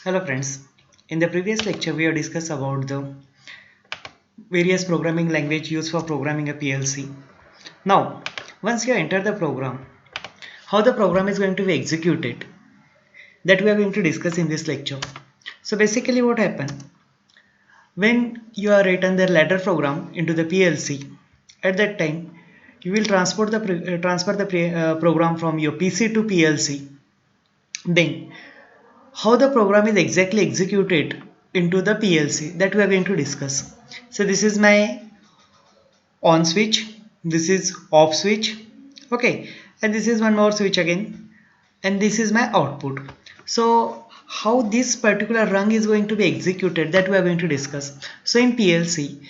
Hello friends, in the previous lecture we have discussed about the various programming language used for programming a PLC. Now, once you enter the program, how the program is going to be executed, that we are going to discuss in this lecture. So basically what happened, when you are written the ladder program into the PLC, at that time you will transfer the program from your PC to PLC. Then how the program is exactly executed into the PLC, that we are going to discuss. So this is my on switch, this is off switch, okay, and this is one more switch again, and this is my output. So how this particular rung is going to be executed, that we are going to discuss. So in PLC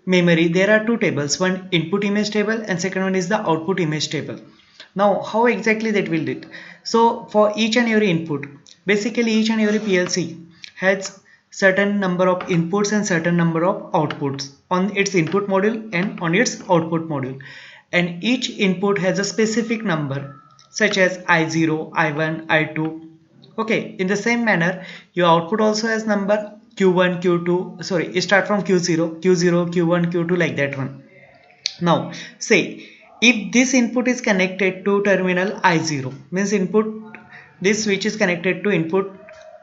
memory there are two tables, one input image table and second one is the output image table. Now how exactly that will do it? So for each and every input, basically each and every PLC has certain number of inputs and certain number of outputs on its input module and on its output module, and each input has a specific number such as I0, I1, I2. Okay, in the same manner your output also has number Q1, Q2, sorry, it start from Q0, Q0, Q1, Q2, like that one. Now say if this input is connected to terminal I0, means input, this switch is connected to input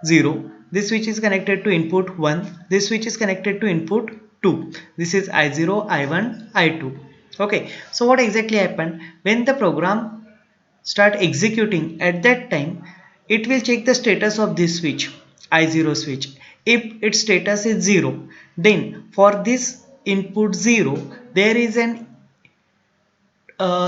0, this switch is connected to input 1, this switch is connected to input 2, this is I0, I1, I2. Okay, so what exactly happened when the program start executing, at that time it will check the status of this switch, I0 switch. If its status is 0, then for this input 0 there is an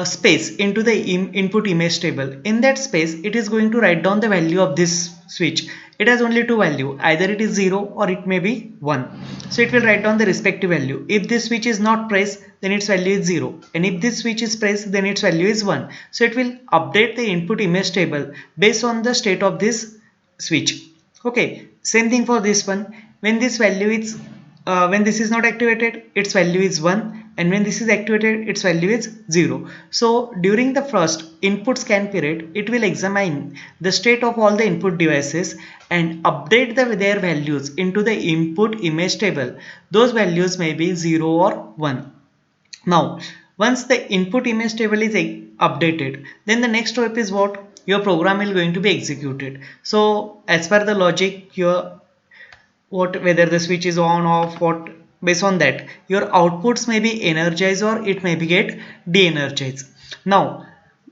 space into the input image table. In that space it is going to write down the value of this switch. It has only two value, either it is 0 or it may be 1. So it will write down the respective value. If this switch is not pressed, then its value is 0, and if this switch is pressed, then its value is 1. So it will update the input image table based on the state of this switch. Okay, same thing for this one. When this value is when this is not activated, its value is 1, and when this is activated, its value is 0. So during the first input scan period, it will examine the state of all the input devices and update their values into the input image table. Those values may be 0 or 1. Now once the input image table is updated, then the next step is what, your program is going to be executed. So as per the logic, your what, whether the switch is on off, what, based on that your outputs may be energized or it may be get de-energized. Now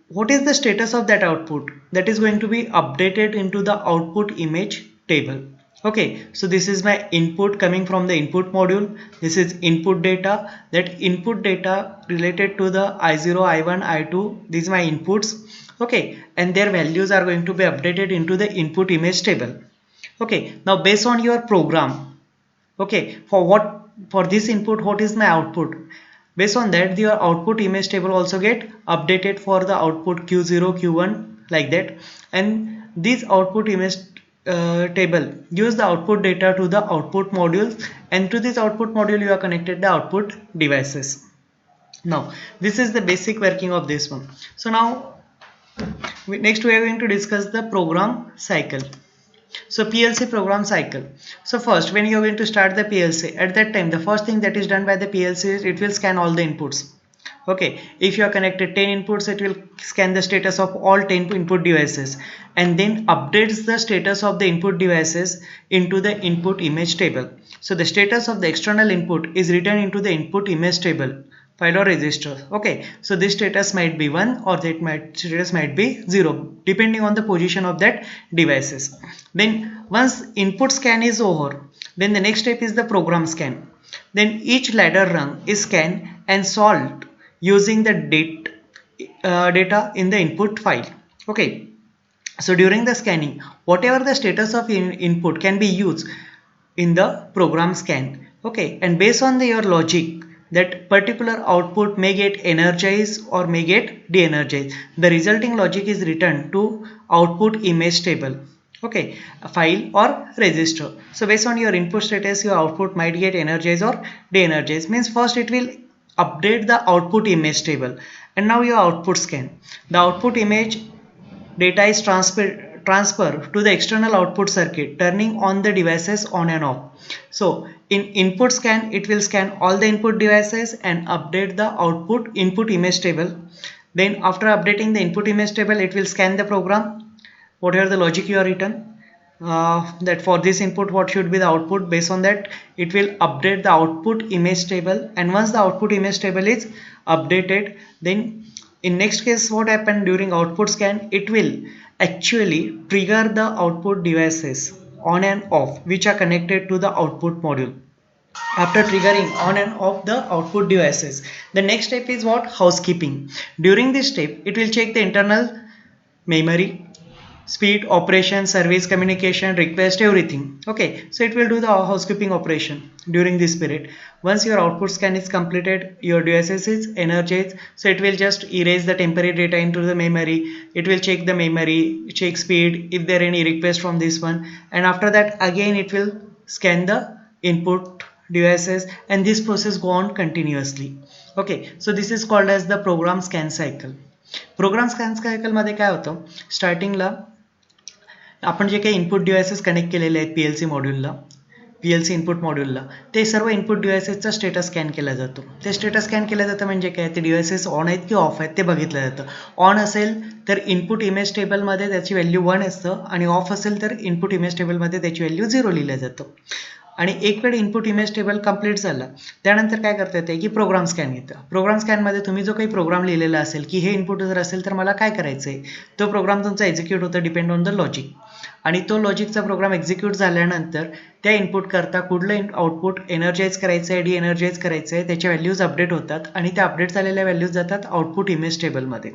what is the status of that output, that is going to be updated into the output image table. Okay, so this is my input coming from the input module, this is input data, that input data related to the I0, I1, I2, these are my inputs. Okay, and their values are going to be updated into the input image table. Okay, now based on your program, okay, for what, for this input what is my output, based on that your output image table also get updated for the output Q0, Q1, like that. And this output image table gives the output data to the output module, and to this output module you are connected the output devices. Now this is the basic working of this one. So now next we are going to discuss the program cycle. So PLC program cycle. So first, when you are going to start the PLC, at that time the first thing that is done by the PLC is it will scan all the inputs. Okay, if you are connected 10 inputs, it will scan the status of all 10 input devices and then updates the status of the input devices into the input image table. So the status of the external input is written into the input image table file or register. Okay, so this status might be 1 or status might be 0 depending on the position of that devices. Then once input scan is over, then the next step is the program scan. Then each ladder rung is scanned and solved using the data in the input file. Okay, so during the scanning, whatever the status of input can be used in the program scan. Okay, and based on your logic, that particular output may get energized or may get de-energized. The resulting logic is returned to output image table. Okay, a file or register. So based on your input status, your output might get energized or de-energized. Means first it will update the output image table, and now your output scan. The output image data is transfer to the external output circuit, turning on the devices on and off. So in input scan, it will scan all the input devices and update the output input image table. Then after updating the input image table, it will scan the program, whatever the logic you are written, that for this input what should be the output. Based on that, it will update the output image table, and once the output image table is updated, then in next case what happened during output scan, it will actually trigger the output devices on and off which are connected to the output module. After triggering on and off the output devices, the next step is what? Housekeeping. During this step, it will check the internal memory, speed, operation, service, communication, request, everything. Okay, so it will do the housekeeping operation during this period. Once your output scan is completed, your devices is energized, so it will just erase the temporary data into the memory. It will check the memory, check speed, if there are any request from this one, and after that again it will scan the input devices, and this process go on continuously. Okay, so this is called as the program scan cycle. Program scan cycle मध्ये काय होतं, स्टार्टिंगला आपण जे काही input devices connect केलेले आहेत PLC मॉड्यूलला, PLC input मॉड्यूलला, ते सर्व input डिव्हाइसेसचा status scan केला जातो. ते स्टेटस स्कॅन केलं जातं म्हणजे काय, ते डिव्हाइसेस ऑन आहेत की ऑफ आहेत ते बघितलं जातं. ऑन असेल तर इनपुट इमेज टेबलमध्ये त्याची व्हॅल्यू 1 असतं, आणि ऑफ असेल तर इनपुट इमेज टेबलमध्ये त्याची व्हॅल्यू 0 लिहिलं जातं. आणि एक वेळ इनपुट इमेज टेबल कंप्लीट झाला त्यानंतर काय करता येते की प्रोग्राम स्कॅन येतं. प्रोग्राम स्कॅनमध्ये तुम्ही जो काही प्रोग्राम लिहिलेला असेल की हे इनपुट जर असेल तर मला काय करायचं आहे, तो प्रोग्राम तुमचा एक्झिक्यूट होतं डिपेंड ऑन द लॉजिक. आणि तो लॉजिकचा प्रोग्राम एक्झिक्यूट झाल्यानंतर त्या इनपुट करता कुठलं आउटपुट एनर्जाइज करायचं आहे, डी एनर्जाइज करायचं आहे, त्याच्या व्हॅल्यूज अपडेट होतात आणि त्या अपडेट झालेल्या व्हॅल्यूज जातात आउटपुट इमेज टेबलमध्ये.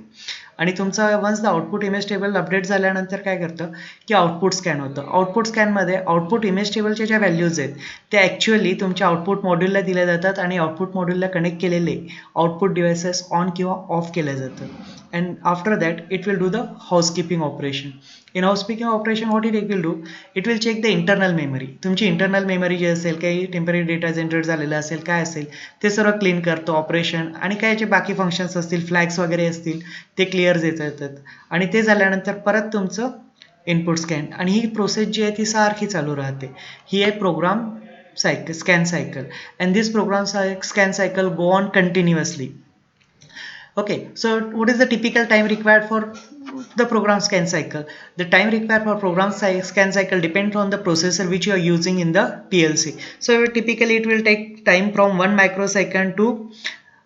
आणि तुमचा once the output image table update झाल्यानंतर काय करतं की आउटपुट स्कॅन होतं. आउटपुट स्कॅनमध्ये आउटपुट इमेज टेबलच्या ज्या व्हॅल्यूज आहेत त्या ॲक्च्युअली तुमच्या आउटपुट मॉड्यूलला दिल्या जातात आणि आउटपुट मॉड्यूलला कनेक्ट केलेले आउटपुट डिव्हाइसेस ऑन किंवा ऑफ केल्या जातात. And after that it will do the housekeeping operation. In housekeeping operation what it will do, it will check the internal memory. तुमची इंटरनल मेमरी जी असेल, काही टेम्पररी डेटा जनरेट झालेला असेल, काय असेल ते सर्व क्लीन करतो ऑपरेशन, आणि काय जे बाकी फंक्शन्स असतील, फ्लॅग्स वगैरे असतील ते क्लिअर येतात. आणि ते झाल्यानंतर परत तुमचं इनपुट स्कॅन, आणि ही प्रोसेस जी आहे ती सारखी चालू राहते. ही आहे programme scan cycle, and this program scan cycle go on continuously. Okay, so what is the typical time required for the program scan cycle? The time required for program scan cycle depends on the processor which you are using in the PLC. So typically it will take time from 1 microsecond to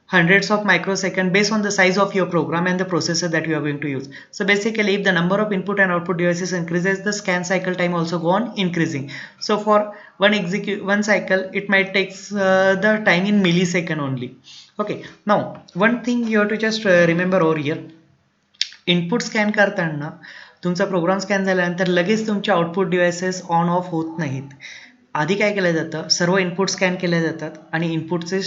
hundreds of microseconds based on the size of your program and the processor that you are going to use. So basically if the number of input and output devices increases, the scan cycle time also go on increasing. So for one cycle it might take the time in millisecond only. Okay, now one thing you have to just remember over here, input scan करताना तुमचा programme scan झाल्यानंतर लगेच तुमचे output devices on off होत नाहीत. आधी काय केलं जातं, सर्व इनपुट स्कॅन केले जातात आणि इनपुटचे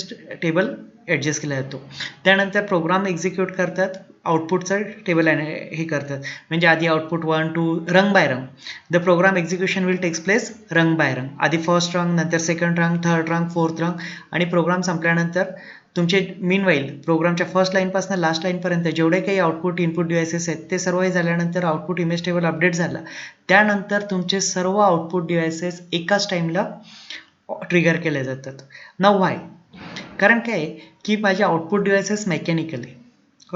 टेबल ॲडजस्ट केला जातो. त्यानंतर प्रोग्राम एक्झिक्यूट करतात, आउटपुटचं टेबल हे करतात. म्हणजे आधी output 1 2 rung by rung, the program execution will takes place rung by rung. आधी फर्स्ट रंग, नंतर सेकंड रंग, थर्ड रंग, फोर्थ रंग, आणि प्रोग्राम संपल्यानंतर तुमचे मीनवाईल प्रोग्रामच्या फर्स्ट लाईनपासून लास्ट लाईनपर्यंत जेवढे काही आउटपुट इनपुट डिव्हाइसेस आहेत ते सर्व झाल्यानंतर आउटपुट इमेज टेबल अपडेट झाला. त्यानंतर तुमचे सर्व आउटपुट डिव्हाइसेस एकाच टाईमला ट्रिगर केले जातात. Now why? कारण काय आहे की माझे आउटपुट डिव्हाइसेस मेकॅनिकल आहे.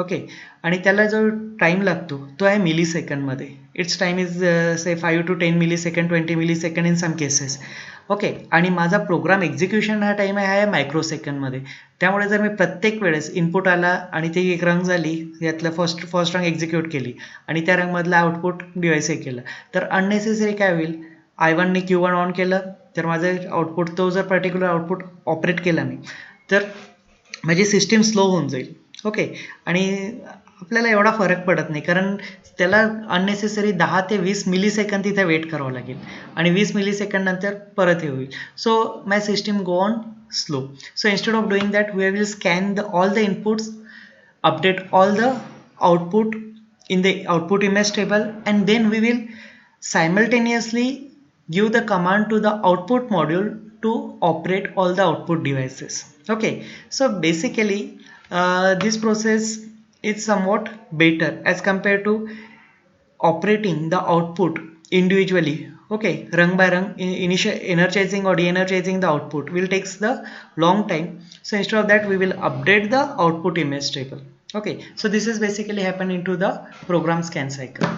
ओके, आणि त्याला जो टाईम लागतो तो आहे मिली सेकंडमध्ये. It's time is say 5 to 10 millisecond, 20 millisecond in some cases. Okay, आणि माझा प्रोग्राम एक्झिक्युशन हा टाईम आहे मायक्रोसेकंडमध्ये. त्यामुळे जर मी प्रत्येक वेळेस इनपुट आला आणि ती एक रंग झाली, यातलं फर्स्ट रंग एक्झिक्यूट केली आणि त्या रंगमधला आउटपुट डिव्हाइस हे केलं, तर अननेसेसरी काय होईल, I1ने Q1 ऑन केलं तर माझं आउटपुट, तो जर पर्टिक्युलर आउटपुट ऑपरेट केला मी तर माझी सिस्टीम स्लो होऊन जाईल. ओके, आणि आपल्याला एवढा फरक पडत नाही कारण त्याला अननेसेसरी 10 ते 20 मिलीसेकंद तिथे वेट करावं लागेल आणि 20 मिलीसेकंड नंतर परत हे होईल. So my system go on slow. So instead of doing that, we will scan all the inputs, update all the output in the output image table, and then we will simultaneously give the command to the output module to operate all the output devices. Okay, so basically this process is somewhat better as compared to operating the output individually, okay, rung by rung, initial energizing or de-energizing the output will takes the long time. So instead of that we will update the output image table. Okay, so this is basically happen into the program scan cycle.